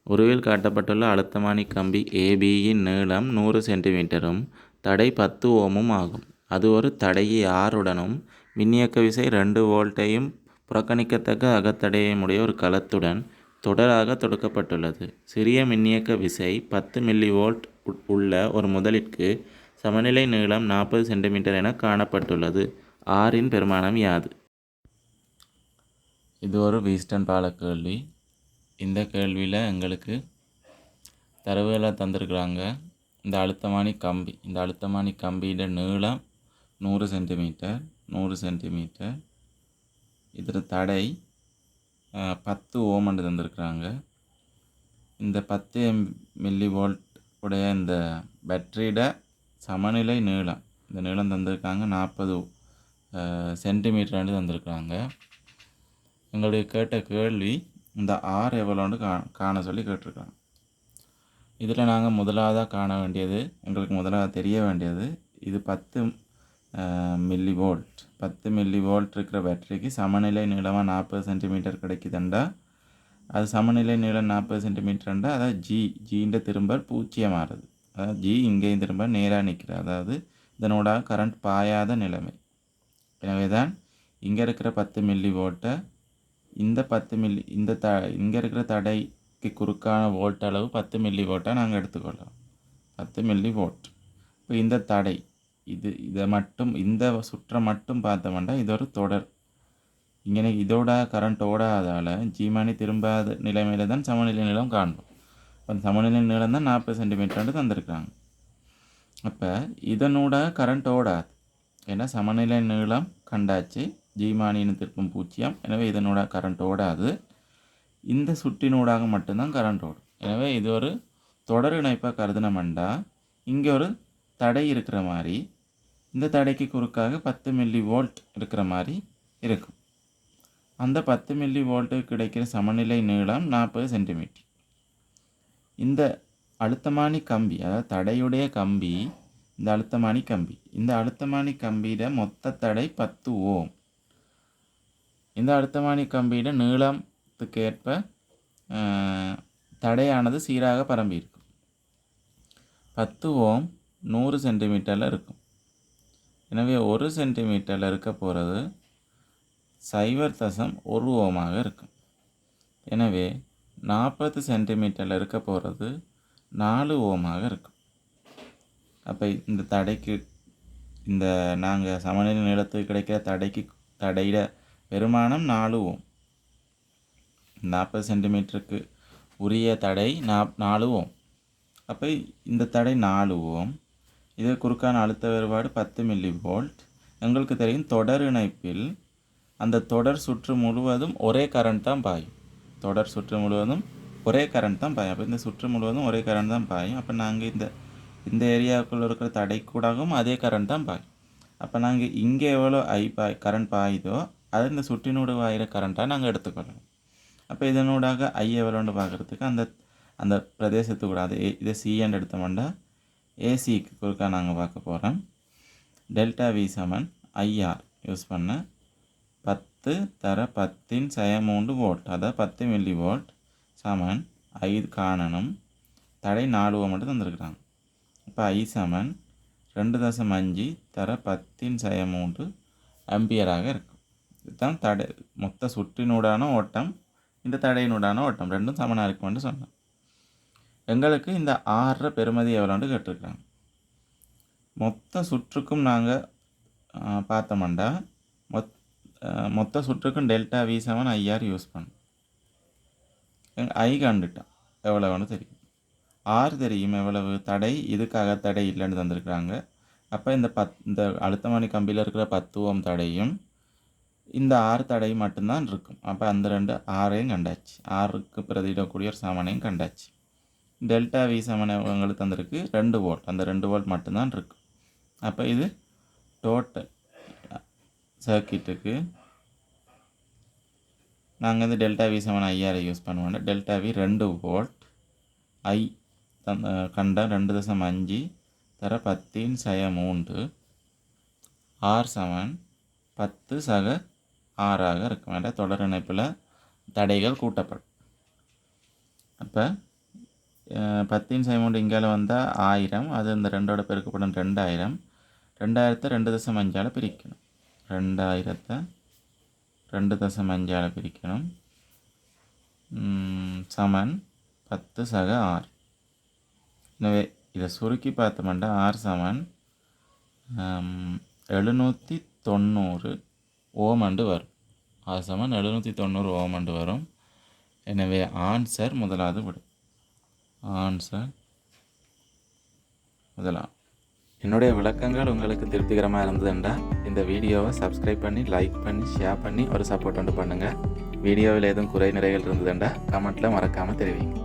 உருவில் காட்டப்பட்டுள்ள அழுத்தமானி கம்பி ஏபியின் நீளம் 100 சென்டிமீட்டரும் தடை 10 ஓமும் ஆகும். அது ஒரு தடையை ஆருடனும் மின்னியக்க விசை 2 வோல்ட்டையும் புறக்கணிக்கத்தக்க அகத்தடையுடைய ஒரு கலத்துடன் தொடராக தொடுக்கப்பட்டுள்ளது. சிறிய மின்னியக்க விசை 10 மில்லி வோல்ட் உள்ள ஒரு முதலிற்கு சமநிலை நீளம் 40 சென்டிமீட்டர் என காணப்பட்டுள்ளது. ஆரின் பெருமானம் யாது? இது ஒரு வீஸ்டன் பால கேள்வி. இந்த கேள்வியில் எங்களுக்கு தரவுகளை தந்திருக்கிறாங்க. இந்த அழுத்தமானி கம்பியோட நீளம் 100 சென்டிமீட்டர். இதில் தடை 10 ஓம் தந்திருக்கிறாங்க. இந்த 10 மில்லி வோல்ட் உடைய இந்த பேட்டரியோட சமநிலை நீளம், இந்த நீளம் தந்திருக்காங்க 40 சென்டிமீட்டர் தந்திருக்கிறாங்க. எங்களுடைய கேட்ட கேள்வி இந்த ஆர் எவ்வளோன்னு காண சொல்லி கேட்டிருக்காங்க. இதில் நாங்கள் முதலாவதாக காண வேண்டியது, எங்களுக்கு முதலாவது தெரிய வேண்டியது, இது 10 மில்லி வோல்ட் இருக்கிற பேட்டரிக்கு சமநிலை நீளமாக 40 சென்டிமீட்டர் கிடைக்குதுண்டா, அது சமநிலை நீளம் 40 சென்டிமீட்டர்ண்டா, அதாவது ஜின்ற திரும்ப பூச்சியம் மாறுது. அதாவது ஜி இங்கேயும் திரும்ப நேராக நிற்கிற, அதாவது இதனோட கரண்ட் பாயாத நிலைமை. எனவே தான் இங்கே இருக்கிற 10 மில்லி வோல்ட்டை இந்த 10 மில்லி இங்கே இருக்கிற தடைக்கு குறுக்கான வோல்ட் அளவு 10 மில்லி வோல்ட்டாக நாங்கள் எடுத்துக்கொள்ளலாம். 10 மில்லி வோல்ட். இப்போ இந்த தடை இதை மட்டும், இந்த சுற்றை மட்டும் பார்த்தோம்னா இது ஒரு தொடர். இங்கே இதோட கரண்ட் ஓடாதால் ஜீமானி திரும்பாத நிலைமையில தான் சமநிலை நீளம் காணும். இப்போ சமநிலை நீளம் தான் 40 சென்டிமீட்டர் தந்திருக்காங்க. அப்போ இதனோட கரண்ட் ஓடாது, ஏன்னா சமநிலை நீளம் கண்டாச்சு, ஜீமானின்னு திருப்பும் பூச்சியம். எனவே இதனோட கரண்ட் ஓடாது, இந்த சுற்றினூடாக மட்டும்தான் கரண்ட் ஓடும். எனவே இது ஒரு தொடர் இணைப்பாக கருதினமெண்டா இங்கே ஒரு தடை இருக்கிற மாதிரி, இந்த தடைக்கு குறுக்காக 10 மில்லி வோல்ட் இருக்கிற மாதிரி இருக்கும். அந்த 10 மில்லி வோல்ட்டுக்கு கிடைக்கிற சமநிலை நீளம் 40 சென்டிமீட்டர். இந்த அழுத்தமானி கம்பி, அதாவது தடையுடைய கம்பி, இந்த அழுத்தமானி கம்பியிட மொத்த தடை 10 ஓம். இந்த அழுத்தமானி கம்பியிட நீளத்துக்கு ஏற்ப தடையானது சீராக பரம்பி இருக்கும். 10 ஓம் 100 சென்டிமீட்டரில் இருக்கும். எனவே 1 சென்டிமீட்டரில் இருக்க போகிறது 0.1 ஓமாக இருக்கும். எனவே 40 சென்டிமீட்டரில் இருக்க போகிறது 4 ஓமாக இருக்கும். அப்போ இந்த தடைக்கு, இந்த நாங்கள் சமநிலை நீளத்துக்கு கிடைக்கிற தடையிட பெருமானம் 4 ஓம். 40 சென்டிமீட்டருக்கு உரிய தடை 4 ஓம். அப்போ இந்த தடை 4 ஓம். இது குறுக்கான அழுத்த வேறுபாடு 10 மில்லி வோல்ட். எங்களுக்கு தெரியும் தொடர் இணைப்பில் அந்த தொடர் சுற்று முழுவதும் ஒரே கரண்ட் தான் பாயும். அப்போ இந்த சுற்று முழுவதும் ஒரே கரண்ட் தான் பாயும். அப்போ நாங்கள் இந்த ஏரியாவுக்குள்ளே இருக்கிற தடை கூடவும் அதே கரண்ட் தான் பாயும். அப்போ நாங்கள் இங்கே எவ்வளோ கரண்ட் பாயுதோ அது இந்த சுற்றினூடு வாயிற கரண்ட்டாக நாங்கள் எடுத்துக்கொள்ளணும். அப்போ இதனூடாக ஐ எவ்வளோன்னு பார்க்குறதுக்கு அந்த பிரதேசத்துக்கு கூட இதை சிஎன்னு எடுத்தோம்னா ஏசிக்கு குறுக்கா நாங்கள் பார்க்க போகிறோம். டெல்டா வி சமன் ஐஆர் யூஸ் பண்ண 10 தர 10⁻³ வோல்ட், அதாவது 10 மில்லி வோல்ட் சமன் 5 காணணும். தடை 4 ஓம் மட்டும் தந்துருக்குறாங்க. இப்போ ஐ சமன் 2.5 தர 10⁻³ ஆம்பியராக இருக்கும். இதுதான் தடை, மொத்த சுற்றினூடான ஓட்டம், இந்த தடையினூடான ஓட்டம் ரெண்டும் சமனாக இருக்குமென்று சொன்னோம். எங்களுக்கு இந்த ஆறுற பெறுமதி எவ்வளோன்னு கேட்டிருக்கிறாங்க. மொத்த சுற்றுக்கும் நாங்கள் பார்த்தோம்னா மொத்த சுற்றுக்கும் டெல்டா வி சமன் ஐஆர் யூஸ் பண்ணோம். ஐ கண்டுட்டோம் எவ்வளோன்னு தெரியும், ஆர் தெரியும் எவ்வளவு தடை, இதுக்காக தடை இல்லைன்னு தந்திருக்கிறாங்க. அப்போ இந்த அழுத்தமானி கம்பியில் இருக்கிற 10 ஓம் தடையும் இந்த 6 தடை மட்டும்தான் இருக்கும். அப்போ அந்த 2 ஆரையும் கண்டாச்சு, ஆறுக்கு பிரதியிடக்கூடிய ஒரு சமனையும் கண்டாச்சு. டெல்டா வி சமனை எங்களுக்கு தந்திருக்கு 2 வோல்ட், அந்த 2 வோல்ட் மட்டும்தான் இருக்கும். அப்போ இது டோட்டல் சர்க்கியூட்டுக்கு நாங்கள் வந்து டெல்டா வி சமன் ஐஆரை யூஸ் பண்ணுவோம். டெல்டா வி 2 வோல்ட், ஐ கண்ட 2.5 தர 10⁻³ ஆர் சமன் 10⁻6 இருக்கும். தொடர் இணைப்பில் தடைகள் கூட்டப்படும். அப்போ 10 சைமௌண்ட் இங்கால வந்தால் 1000. அது இந்த 2ஓட பெருக்கப்படும் 2000. 2000 2.5 பிரிக்கணும். 2000 2.5 பிரிக்கணும். சமன் 10 சக 6. எனவே இதை சுருக்கி பார்த்தோம்னா 6 சமன் 790 ஓம் ஆண்டு வரும். 6 சமன் 790 ஓம் ஆண்டு வரும். எனவே ஆன்சர் முதலாவது விடும். ஆன்சர் முதலாம். என்னுடைய விளக்கங்கள் உங்களுக்கு திருப்திகரமாக இருந்ததுண்டா இந்த வீடியோவை சப்ஸ்கிரைப் பண்ணி, லைக் பண்ணி, ஷேர் பண்ணி ஒரு சப்போர்ட் பண்ணுங்கள். வீடியோவில் எதுவும் குறை நிறைகள் இருந்ததுண்டா கமெண்ட்டில் மறக்காமல் தெரிவிங்க.